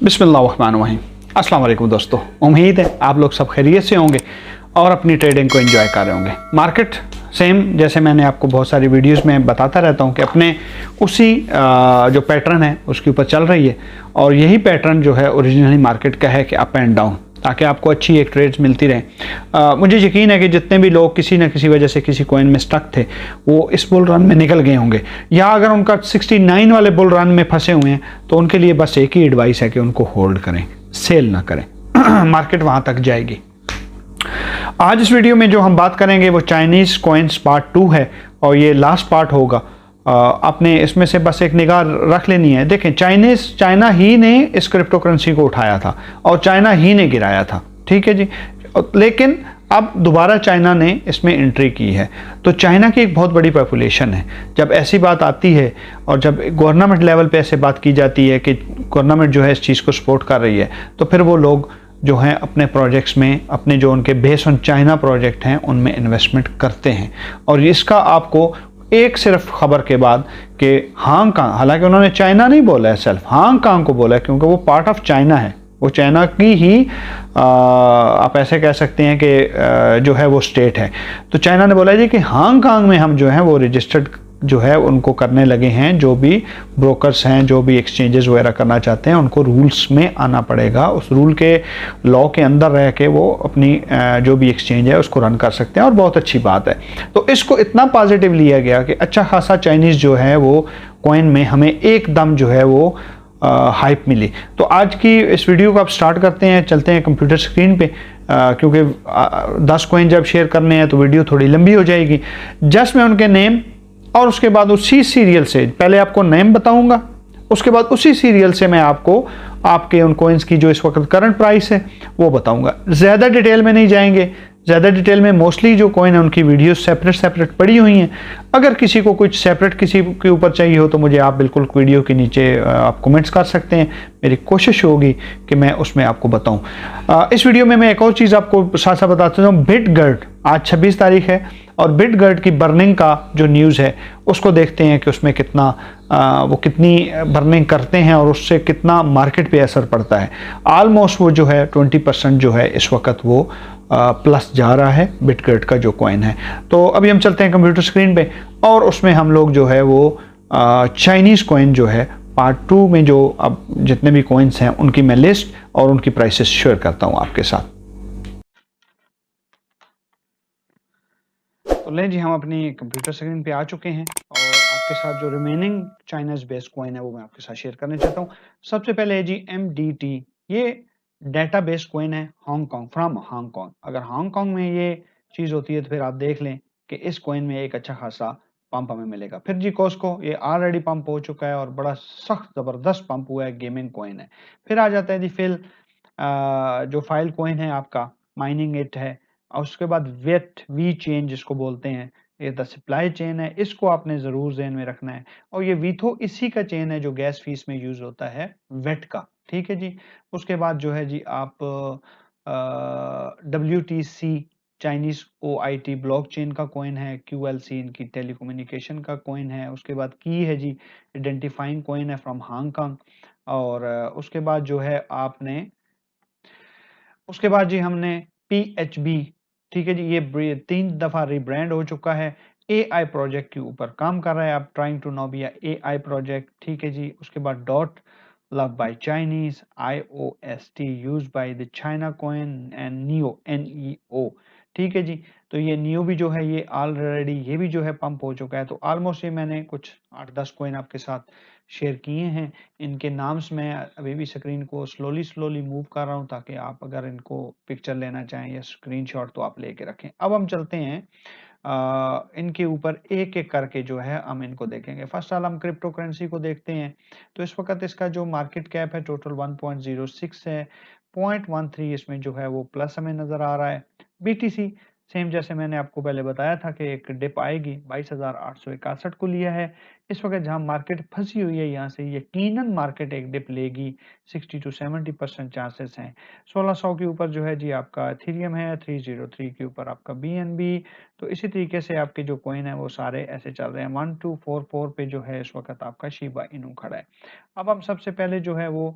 बिस्मिल्लाहिर्रहमानिर्रहीम। अस्सलाम वालेकुम दोस्तों, उम्मीद है आप लोग सब खैरियत से होंगे और अपनी ट्रेडिंग को एंजॉय कर रहे होंगे। मार्केट सेम जैसे मैंने आपको बहुत सारी वीडियोस में बताता रहता हूं कि अपने उसी जो पैटर्न है उसके ऊपर चल रही है और यही पैटर्न जो है ओरिजिनली मार्केट का है कि अप एंड डाउन, ताकि आपको अच्छी एक ट्रेड्स मिलती रहे। मुझे यकीन है कि जितने भी लोग किसी न किसी वजह से किसी कॉइन में स्टक थे वो इस बुल रन में निकल गए होंगे, या अगर उनका 69 वाले बुल रन में फंसे हुए हैं तो उनके लिए बस एक ही एडवाइस है कि उनको होल्ड करें, सेल ना करें। मार्केट वहां तक जाएगी। आज इस वीडियो में जो हम बात करेंगे वो चाइनीज कॉइन्स पार्ट 2 है और ये लास्ट पार्ट होगा। आपने इसमें से बस एक निगाह रख लेनी है। देखें, चाइना ही ने इस क्रिप्टो करेंसी को उठाया था और चाइना ही ने गिराया था, ठीक है जी। लेकिन अब दोबारा चाइना ने इसमें एंट्री की है, तो चाइना की एक बहुत बड़ी पॉपुलेशन है। जब ऐसी बात आती है और जब गवर्नमेंट लेवल पे ऐसे बात की जाती है कि गवर्नमेंट जो है इस चीज़ को सपोर्ट कर रही है, तो फिर वो लोग जो हैं अपने प्रोजेक्ट्स में, अपने जो उनके बेस ऑन चाइना प्रोजेक्ट हैं उनमें इन्वेस्टमेंट करते हैं। और इसका आपको एक सिर्फ खबर के बाद कि हांगकांग, हालांकि उन्होंने चाइना नहीं बोला है, सेल्फ हांगकांग को बोला है, क्योंकि वो पार्ट ऑफ चाइना है, वो चाइना की ही आप ऐसे कह सकते हैं कि जो है वो स्टेट है। तो चाइना ने बोला जी कि हांगकांग में हम जो है वो रजिस्टर्ड जो है उनको करने लगे हैं। जो भी ब्रोकर्स हैं, जो भी एक्सचेंजेस वगैरह करना चाहते हैं, उनको रूल्स में आना पड़ेगा। उस रूल के लॉ के अंदर रह के वो अपनी जो भी एक्सचेंज है उसको रन कर सकते हैं और बहुत अच्छी बात है। तो इसको इतना पॉजिटिव लिया गया कि अच्छा खासा चाइनीज़ जो है वो कॉइन में हमें एकदम जो है वो हाइप मिली। तो आज की इस वीडियो को आप स्टार्ट करते हैं, चलते हैं कंप्यूटर स्क्रीन पे, क्योंकि 10 कॉइन जब शेयर करने हैं तो वीडियो थोड़ी लंबी हो जाएगी। जस्ट मैं उनके नेम और उसके बाद उसी सीरियल से पहले आपको नेम बताऊंगा, उसके बाद उसी सीरियल से मैं आपको आपके उन कॉइन्स की जो इस वक्त करंट प्राइस है वो बताऊंगा। ज़्यादा डिटेल में नहीं जाएंगे, ज़्यादा डिटेल में मोस्टली जो कॉइन है उनकी वीडियो सेपरेट पड़ी हुई हैं। अगर किसी को कुछ सेपरेट किसी के ऊपर चाहिए हो तो मुझे आप बिल्कुल वीडियो के नीचे आप कमेंट्स कर सकते हैं। मेरी कोशिश होगी कि मैं उसमें आपको बताऊं। इस वीडियो में मैं एक और चीज़ आपको साथ साथ बताता हूँ। बिटगर्ड आज 26 तारीख है और बिटगर्ड की बर्निंग का जो न्यूज़ है उसको देखते हैं कि उसमें कितना वो कितनी बर्निंग करते हैं और उससे कितना मार्केट पे असर पड़ता है। ऑलमोस्ट वो जो है 20% जो है इस वक्त वो प्लस जा रहा है बिटगर्ड का जो कॉइन है। तो अभी हम चलते हैं कंप्यूटर स्क्रीन पे और उसमें हम लोग जो है वो चाइनीज़ कॉइन जो है पार्ट 2 में जो अब जितने भी कॉइन्स हैं उनकी मैं लिस्ट और उनकी प्राइसेस शेयर करता हूँ आपके साथ। तो लें जी, हम अपनी कंप्यूटर स्क्रीन पे आ चुके हैं और आपके साथ जो रिमेनिंग चाइनाज बेस्ड कॉइन है वो मैं आपके साथ शेयर करना चाहता हूँ। सबसे पहले है जी MDT। ये डाटा बेस्ड कॉइन है हांगकांग, फ्रॉम हांगकांग। अगर हांगकांग में ये चीज़ होती है तो फिर आप देख लें कि इस कॉइन में एक अच्छा खासा पंप हमें मिलेगा। फिर जी कॉस्को, ये ऑलरेडी पंप हो चुका है और बड़ा सख्त ज़बरदस्त पंप हुआ है, गेमिंग कॉइन है। फिर आ जाता है जी फिल, जो फाइल कॉइन है आपका, माइनिंग इट है। और उसके बाद वेट वी चेन जिसको बोलते हैं, ये द सप्लाई चेन है, इसको आपने ज़रूर ज़हन में रखना है। और ये वीथो इसी का चेन है जो गैस फीस में यूज़ होता है, वेट का, ठीक है जी। उसके बाद जो है जी आप WTC चाइनीज OIT ब्लॉकचेन का कॉइन है, QLC इनकी टेलीकम्युनिकेशन का कॉइन है। उसके बाद की है जी आइडेंटिफाइंग कॉइन है फ्रॉम हांगकांग। और उसके बाद जो है आपने, उसके बाद जी हमने PHB, ठीक है जी, ये 3 दफा रिब्रांड हो चुका है। AI प्रोजेक्ट के ऊपर काम कर रहा है, आप trying to know B AI project, ठीक है जी। उसके बाद dot love by Chinese, IOST use by the China coin and neo NEO, ठीक है जी। तो ये नियो भी जो है ये ऑलरेडी ये भी जो है पंप हो चुका है। तो ऑलमोस्ट ये मैंने कुछ 8-10 कॉइन आपके साथ शेयर किए हैं। इनके नाम्स मैं अभी भी स्क्रीन को स्लोली मूव कर रहा हूं ताकि आप अगर इनको पिक्चर लेना चाहें या स्क्रीनशॉट तो आप लेके रखें। अब हम चलते हैं इनके ऊपर एक एक करके जो है हम इनको देखेंगे। फर्स्ट ऑल हम क्रिप्टो करेंसी को देखते हैं। तो इस वक्त इसका जो मार्केट कैप है टोटल 1.06 है, 0.13 इसमें जो है वो प्लस हमें नजर आ रहा है। BTC सेम जैसे मैंने आपको पहले बताया था कि एक डिप आएगी, 22,861 को लिया है। इस वक्त जहां मार्केट फंसी हुई है यहाँ से यकीनन मार्केट एक डिप लेगी, 60 to 70% चांसेस हैं। 1600 के ऊपर जो है जी आपका एथेरियम है, 303 के ऊपर आपका BNB। तो इसी तरीके से आपके जो कॉइन है वो सारे ऐसे चल रहे हैं। 1244 पे जो है इस वक्त आपका शिबा इनू खड़ा है। अब हम सबसे पहले जो है वो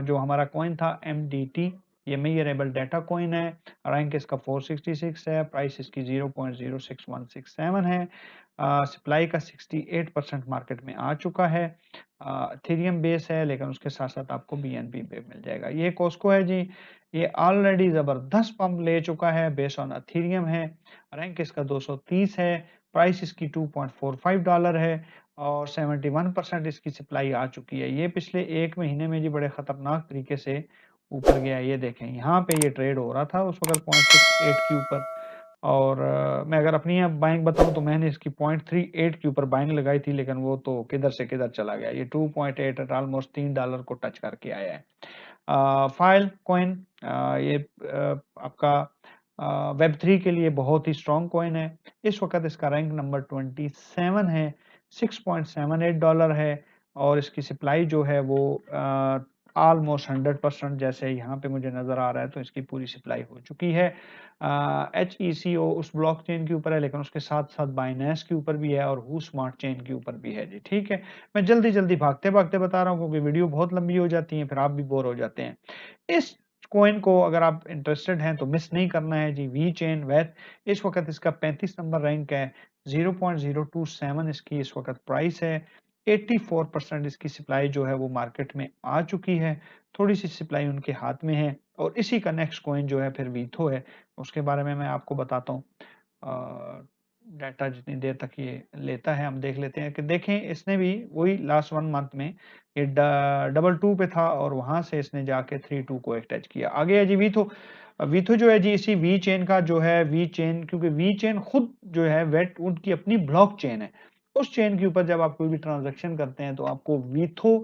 जो हमारा कॉइन था MDT, ये मेजरेबल डाटा कॉइन है। रैंक इसका 466 है, प्राइस इसकी 0.06167 है। सप्लाई का 68% मार्केट में आ चुका है। इथेरियम बेस है, लेकिन उसके साथ साथ आपको BNB पे मिल जाएगा। ये कॉस्को है जी, ये ऑलरेडी जबरदस्त पंप ले चुका है, बेस ऑन इथेरियम है। रैंक इसका 230 है, प्राइस इसकी $2.45 है और 71% इसकी सप्लाई आ चुकी है। ये पिछले 1 महीने में जी बड़े खतरनाक तरीके से ऊपर गया है। ये देखें, यहाँ पे ये ट्रेड हो रहा था उस वक़्त 0.68 के ऊपर, और मैं अगर अपनी अब बाइंग बताऊँ तो मैंने इसकी 0.38 के ऊपर बाइंग लगाई थी, लेकिन वो तो किधर से किधर चला गया। ये 2.8 एट ऑलमोस्ट $3 को टच करके आया है। फाइल कॉइन, ये आपका वेब3 के लिए बहुत ही स्ट्रॉन्ग कॉइन है। इस वक़्त इसका रैंक नंबर 27 है, $6.78 है और इसकी सप्लाई जो है वो ऑलमोस्ट 100% जैसे यहाँ पे मुझे नज़र आ रहा है, तो इसकी पूरी सप्लाई हो चुकी है। HECO उस ब्लॉकचेन के ऊपर है, लेकिन उसके साथ-साथ बाइनेंस के ऊपर भी है और हू स्मार्ट चेन के ऊपर भी है जी, ठीक है। मैं जल्दी-जल्दी भागते-भागते बता रहा हूँ क्योंकि वीडियो बहुत लंबी हो जाती है, फिर आप भी बोर हो जाते हैं। इस कॉइन को अगर आप इंटरेस्टेड हैं तो मिस नहीं करना है जी। वी चेन वेथ, इस वक़्त इसका 35 नंबर रैंक है, 0.027 इसकी इस वक़्त प्राइस है। 84% इसकी सप्लाई जो है वो मार्केट में आ चुकी है। थोड़ी-सी सप्लाई उनके हाथ में है और इसी का नेक्स्ट कॉइन जो है फिर वीथो है, उसके बारे में मैं आपको बताता हूँ। अ, डाटा जितनी देर तक ये लेता है हम देख लेते हैं कि देखें, इसने भी वही लास्ट 1 मंथ में ये डबल 2 पे था और वहाँ से इसने जाके 3-2 को एक टच किया। आगे है जी वीथो। वीथो जो है जी इसी वी चेन का जो है, वी चेन, क्योंकि वी चेन खुद जो है वेट उनकी अपनी ब्लॉक चेन है। उस चेन के ऊपर जब आप कोई भी ट्रांज़ैक्शन करते हैं तो आपको वीथो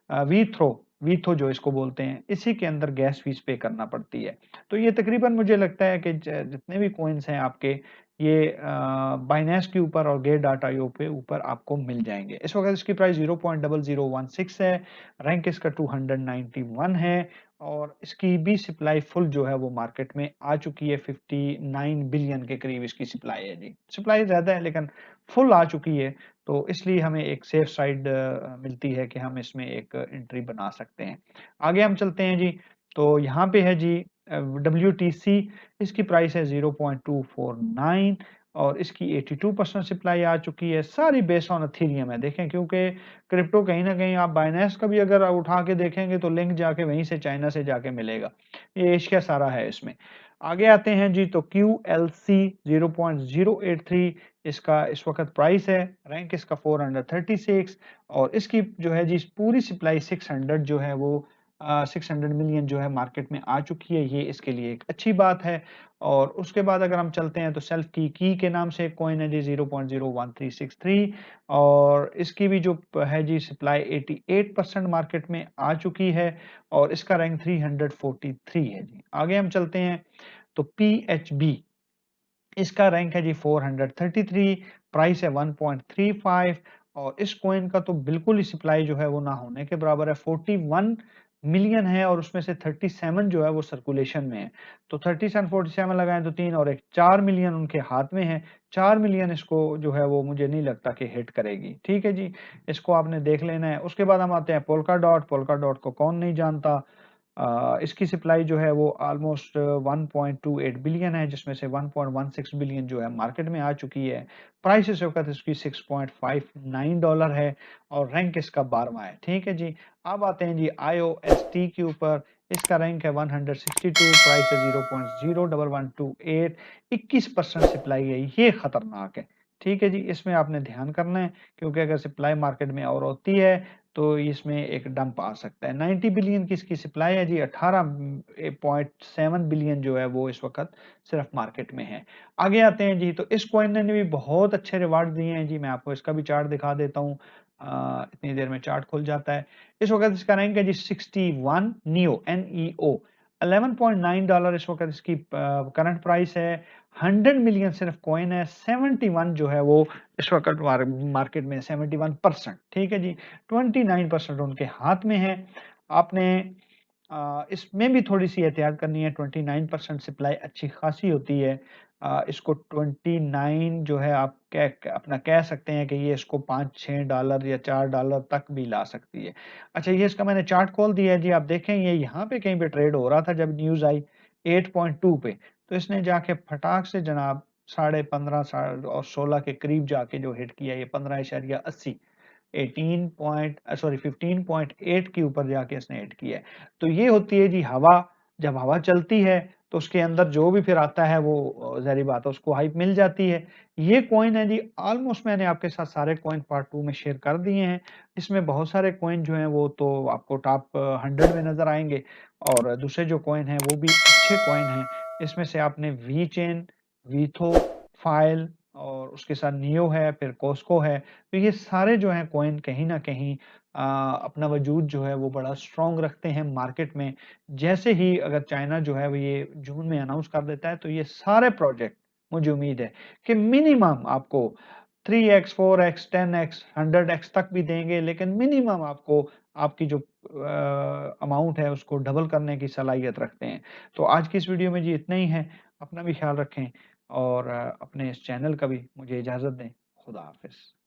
वीथ्रो वीथो जो इसको बोलते हैं, इसी के अंदर गैस फीस पे करना पड़ती है। तो ये तकरीबन मुझे लगता है कि जितने भी कॉइन्स हैं आपके, ये बाइनेंस के ऊपर और गेट.io पे ऊपर आपको मिल जाएँगे। इस वक़्त इसकी प्राइस 0.0016 है, रैंक इसका 291 है और इसकी भी सप्लाई फुल जो है वो मार्केट में आ चुकी है। 59 बिलियन के करीब इसकी सप्लाई है जी। सप्लाई ज़्यादा है लेकिन फुल आ चुकी है, तो इसलिए हमें एक सेफ साइड मिलती है कि हम इसमें एक एंट्री बना सकते हैं। आगे हम चलते हैं जी, तो यहाँ पे है जी WTC, इसकी प्राइस है 0.249 और इसकी 82% सप्लाई आ चुकी है। सारी बेस्ड ऑन एथेरियम है। देखें, क्योंकि क्रिप्टो कहीं न कहीं आप बाइनेंस का भी अगर उठा के देखेंगे तो लिंक जाके वहीं से चाइना से जाके मिलेगा। ये एशिया सारा है इसमें। आगे आते हैं जी, तो QLC 0.083 इसका इस वक़्त प्राइस है, रैंक इसका 436 और इसकी जो है जी पूरी सप्लाई 600 जो है वो 600 मिलियन जो है मार्केट में आ चुकी है। ये इसके लिए एक अच्छी बात है। और उसके बाद अगर हम चलते हैं तो सेल्फ की के नाम से एक कॉइन है जी 0.01363 और इसकी भी जो है जी सप्लाई 88% मार्केट में आ चुकी है और इसका रैंक 343 है जी। आगे हम चलते हैं तो PHB, इसका रैंक है जी 433, प्राइस है 1.35 और इस कॉइन का तो बिल्कुल ही सप्लाई जो है वो ना होने के बराबर है। 41 मिलियन है और उसमें से 37 जो है वो सर्कुलेशन में है। तो 37 47 लगाएं तो 3 और 1 4 मिलियन उनके हाथ में है। 4 मिलियन इसको जो है वो मुझे नहीं लगता कि हिट करेगी। ठीक है जी, इसको आपने देख लेना है। उसके बाद हम आते हैं पोल्का डॉट। पोल्का डॉट को कौन नहीं जानता। इसकी सप्लाई जो है वो ऑलमोस्ट 1.28 बिलियन है, जिसमें से 1.16 बिलियन जो है मार्केट में आ चुकी है। प्राइस इस वक़्त इसकी $6.59 है और रैंक इसका 12वां है। ठीक है जी। अब आते हैं जी IOST के ऊपर। इसका रैंक है 162, प्राइस है 0.01128, 21% सप्लाई है, ये खतरनाक है। ठीक है जी, इसमें आपने ध्यान करना है क्योंकि अगर सप्लाई मार्केट में और होती है तो इसमें एक डंप आ सकता है। 90 बिलियन की इसकी सप्लाई है जी, 18.7 बिलियन जो है वो इस वक़्त सिर्फ मार्केट में है। आगे आते हैं जी, तो इस कॉइन ने भी बहुत अच्छे रिवार्ड दिए हैं जी। मैं आपको इसका भी चार्ट दिखा देता हूँ। इतनी देर में चार्ट खुल जाता है। इस वक़्त इसका रैंक है जी 61 नियो NEO, $11.9 इस वक़्त इसकी करंट प्राइस है। 100 मिलियन सिर्फ कॉइन है। 71 जो है वो इस वक़्त मार्केट में 71%। ठीक है जी। 29% उनके हाथ में है। आपने इसमें भी थोड़ी-सी एहतियात करनी है। 29% सप्लाई अच्छी खासी होती है। इसको 29 जो है आप अपना कह सकते हैं कि ये इसको $5-6 या $4 तक भी ला सकती है। अच्छा, ये इसका मैंने चार्ट खोल दिया है जी, आप देखें ये यहाँ पे कहीं पे ट्रेड हो रहा था जब न्यूज़ आई 8.2 पे, तो इसने जाके फटाक से जनाब 15.5 और 16 के करीब जाके जो हिट किया ये 15.80 15.8 के ऊपर जाके इसने हिट किया है। तो ये होती है जी हवा, जब हवा चलती है तो उसके अंदर जो भी फिर आता है वो ज़ाहिर बात है उसको हाइप मिल जाती है। ये कॉइन है जी, ऑलमोस्ट मैंने आपके साथ सारे कॉइन पार्ट 2 में शेयर कर दिए हैं। इसमें बहुत सारे कॉइन जो हैं वो तो आपको टॉप 100 में नज़र आएँगे और दूसरे जो कॉइन हैं वो भी अच्छे कॉइन हैं। इसमें से आपने वी चेन, वीथो, फाइल और उसके साथ नियो है, फिर कॉस्को है। तो ये सारे जो हैं कॉइन कहीं न कहीं अपना वजूद जो है वो बड़ा स्ट्रॉन्ग रखते हैं मार्केट में। जैसे ही अगर चाइना जो है वो ये जून में अनाउंस कर देता है तो ये सारे प्रोजेक्ट मुझे उम्मीद है कि मिनिमम आपको 3x, 4x, 10x, 100x तक भी देंगे, लेकिन मिनिमम आपको आपकी जो अमाउंट है उसको डबल करने की सलाहियत रखते हैं। तो आज की इस वीडियो में जी इतना ही है। अपना भी ख्याल रखें और अपने इस चैनल का भी मुझे इजाज़त दें। खुदा हाफ़िज़।